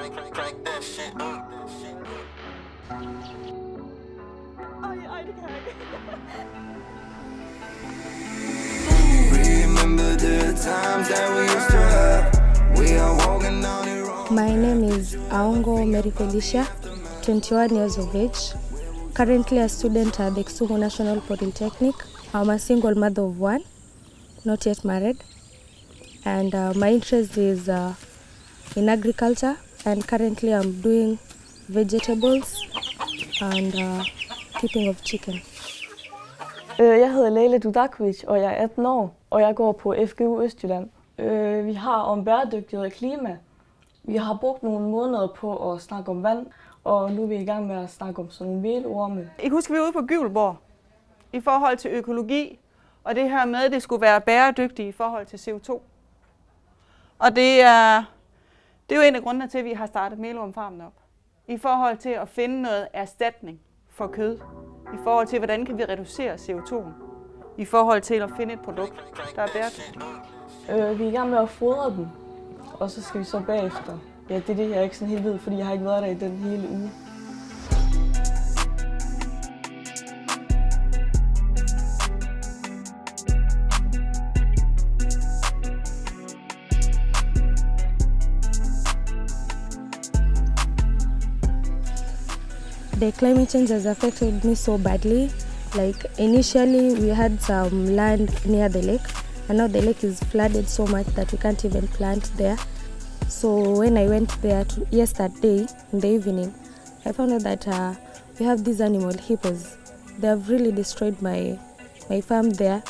Ej, det kan jeg ikke. Remember the times that we used to have. We are walking down the road. My name is Aongo Mary Felicia, 21 years of age, currently a student at the Kisumu National Polytechnic. I'm a single mother of one, not yet married, and my interest is in agriculture, and currently I'm doing vegetables and keeping of chicken. Jeg hedder Leila Dudakovic, og jeg er 18 år, og jeg går på FGU Østjylland. Vi har om bæredygtighed og klima. Vi har brugt nogle måneder på at snakke om vand, og nu er vi i gang med at snakke om sådan nogle hvelorme. I kan huske, vi er ude på Gyvelborg i forhold til økologi, og det her med, at det skulle være bæredygtigt i forhold til CO2. Og det er jo en af grundene til, at vi har startet Melormfarmen op. I forhold til at finde noget erstatning for kød. I forhold til, hvordan kan vi reducere CO2'en. I forhold til at finde et produkt, der er bæredygtigt. Vi er i gang med at fodre dem, og så skal vi så bagefter. Ja, det er det, jeg ikke sådan helt ved, fordi jeg har ikke været der i den hele uge. The climate change has affected me so badly. Like initially we had some land near the lake, and now the lake is flooded so much that we can't even plant there. So when I went there yesterday in the evening, I found out that we have these animal hippos. They have really destroyed my farm there,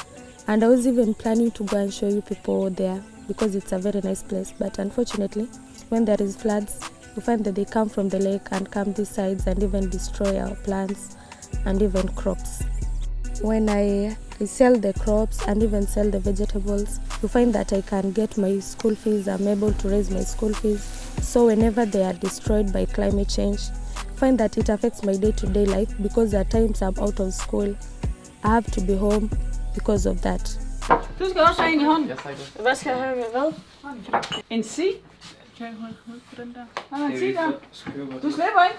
and I was even planning to go and show you people there because it's a very nice place. But unfortunately, when there is floods, we find that they come from the lake and come these sides and even destroy our plants and even crops. When I sell the crops and even sell the vegetables, you find that I can get my school fees. I'm able to raise my school fees. So whenever they are destroyed by climate change, I find that it affects my day-to-day life because at times I'm out of school. I have to be home because of that. Du skal også have en i hånden. Hvad skal jeg have med hvad? En si. Kan jeg holde på den der? Nej, en si der. Du slipper ikke.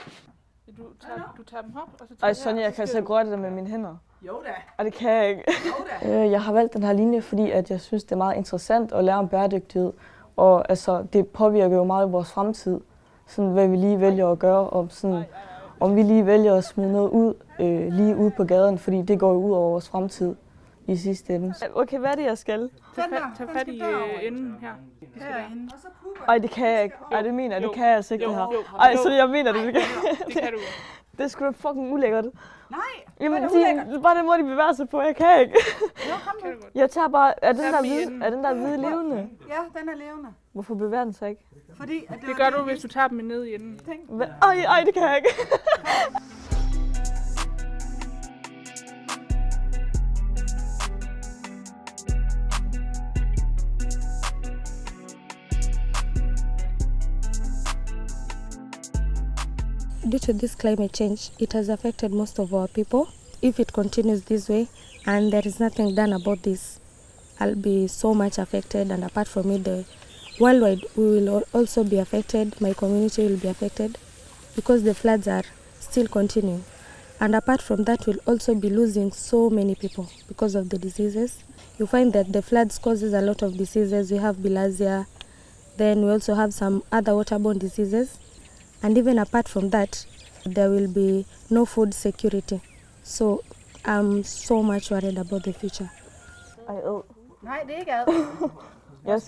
Du tager dem op, og så tager Ej, Sonja, jeg kan altså ikke røre det der med mine hænder. Jo da. Og det kan jeg ikke. Jo da. Jeg har valgt den her linje, fordi at jeg synes, det er meget interessant at lære om bæredygtighed. Og altså, det påvirker jo meget vores fremtid. Sådan, hvad vi lige vælger at gøre. Om vi lige vælger at smide noget ud, lige ude på gaden, fordi det går jo ud over vores fremtid i sidste ende. Okay, hvad er det, jeg skal? Tag fat i enden her. Herinde. Ej, det kan jeg ikke. Ej, det mener jeg. Det kan jeg altså ikke, det her. Jo. Ej, så jeg mener det. Det kan du. Det er sgu da fucking ulækkert. Nej, Jamen, bare den måde, de bevæger sig på. Jeg kan ikke. Jo, kom med. Jeg tager bare... Er den der hvide enden. levende? Ja, den er levende. Hvorfor bevæger den sig ikke? Fordi at det gør du, hvis du tager dem ned i enden. Ej, det kan jeg ikke. Due to this climate change, it has affected most of our people. If it continues this way and there is nothing done about this, I'll be so much affected, and apart from it, the worldwide we will also be affected, my community will be affected because the floods are still continuing. And apart from that, we'll also be losing so many people because of the diseases. You find that the floods causes a lot of diseases. We have bilharzia, then we also have some other waterborne diseases. And even apart from that, there will be no food security. So I'm so much worried about the future. Nej, det er ikke ad. Jeg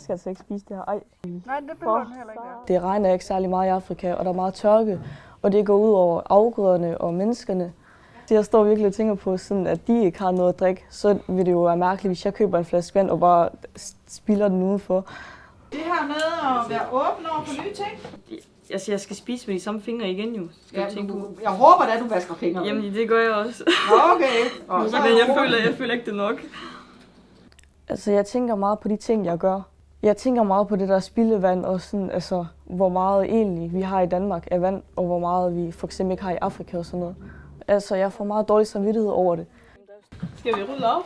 skal altså ikke spise det her. Ej. Nej, det behøver den heller ikke. Det regner ikke særlig meget i Afrika, og der er meget tørke. Og det går ud over afgrøderne og menneskerne. Så jeg står virkelig og tænker på, sådan, at de ikke har noget at drikke. Så vil det jo være mærkeligt, hvis jeg køber en flaske vand og bare spilder den udenfor. Det her med at være åben over for nye ting. Altså, jeg skal spise med de samme fingre igen, jo. Jeg håber da, du vasker fingrene. Jamen, det gør jeg også. Okay. Men jeg føler ikke det nok. Altså, jeg tænker meget på de ting, jeg gør. Jeg tænker meget på det der spildevand, og sådan, altså, hvor meget egentlig vi har i Danmark af vand, og hvor meget vi for eksempel ikke har i Afrika og sådan noget. Altså, jeg får meget dårlig samvittighed over det. Skal vi rydde op?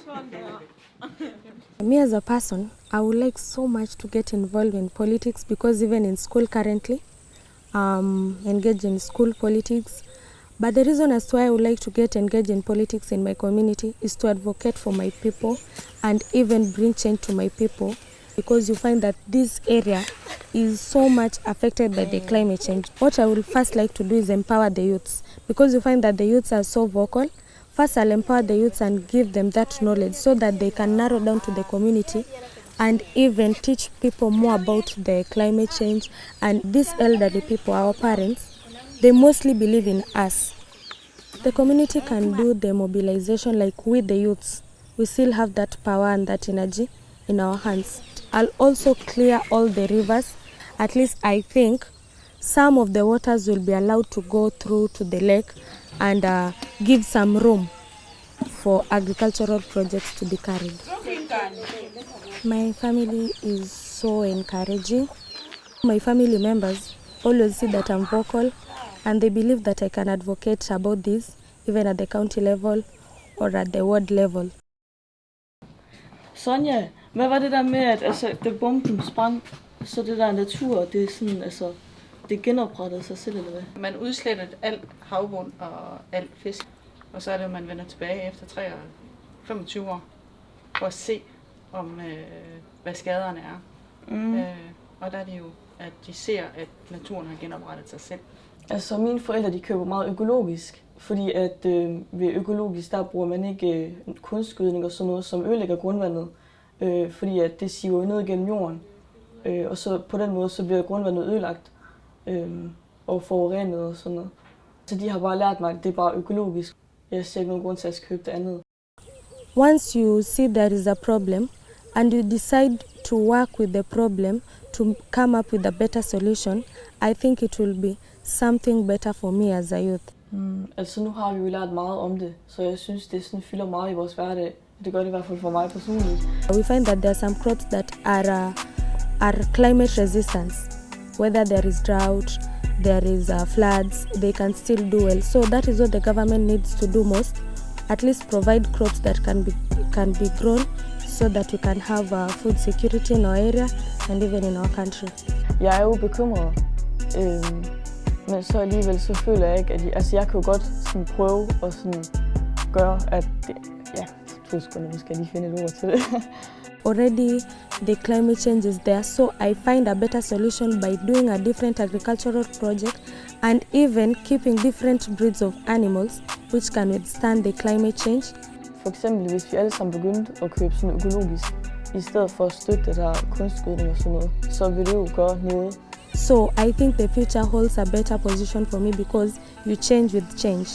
Sådan der. Me as a person, I would like so much to get involved in politics because even in school currently, engaged in school politics. But the reason as to why I would like to get engaged in politics in my community is to advocate for my people and even bring change to my people, because you find that this area is so much affected by the climate change. What I would first like to do is empower the youths, because you find that the youths are so vocal. First, I'll empower the youths and give them that knowledge so that they can narrow down to the community and even teach people more about the climate change. And these elderly people, our parents, they mostly believe in us. The community can do the mobilization like with the youths. We still have that power and that energy in our hands. I'll also clear all the rivers. At least I think some of the waters will be allowed to go through to the lake and give some room for agricultural projects to be carried. My family is so encouraging. My family members always see that I'm vocal and they believe that I can advocate about this even at the county level or at the ward level. Sonja, hvad var det der med, at da bomben sprang, så det der natur, det er sådan, det genoprettede sig selv, eller hvad? Man udslettede alt havbund og alt fisk, og så er det, at man vender tilbage efter 25 år for at se, hvad skaderne er. Og der er det jo, at de ser, at naturen har genoprettet sig selv. Altså mine forældre, de køber meget økologisk, fordi at ved økologisk, der bruger man ikke kunstgødning og sådan noget, som ødelægger grundvandet, fordi at det siver ned gennem jorden, og så på den måde, så bliver grundvandet ødelagt og forurenet og sådan noget. Så de har bare lært mig, at det er bare økologisk. Jeg ser ikke nogen grund til at købe det andet. Once you see there is a problem and you decide to work with the problem to come up with a better solution, I think it will be something better for me as a youth. Altså nu har vi jo lært meget om det, så jeg synes, det sådan fylder meget i vores hverdag. Det gør det i hvert fald for mig personligt. We find that there are some crops that are climate resistant. Whether there is drought, there is floods, they can still do well. So that is what the government needs to do most. At least provide crops that can be grown so that we can have food security in our area and even in our country. Jeg er jo bekymret, men så alligevel så føler jeg ikke, at jeg kan jo godt sådan prøve at sådan gøre, at det, ja, 2 sekunder, nu skal jeg lige finde et ord til det. Already the climate change is there, so I find a better solution by doing a different agricultural project and even keeping different breeds of animals which can withstand the climate change. For eksempel, hvis vi alle sammen begyndte at købe sådan økologisk, i stedet for at støtte det der kunstgødning og sådan noget, så vil det jo gøre noget. So I think the future holds a better position for me because you change with change.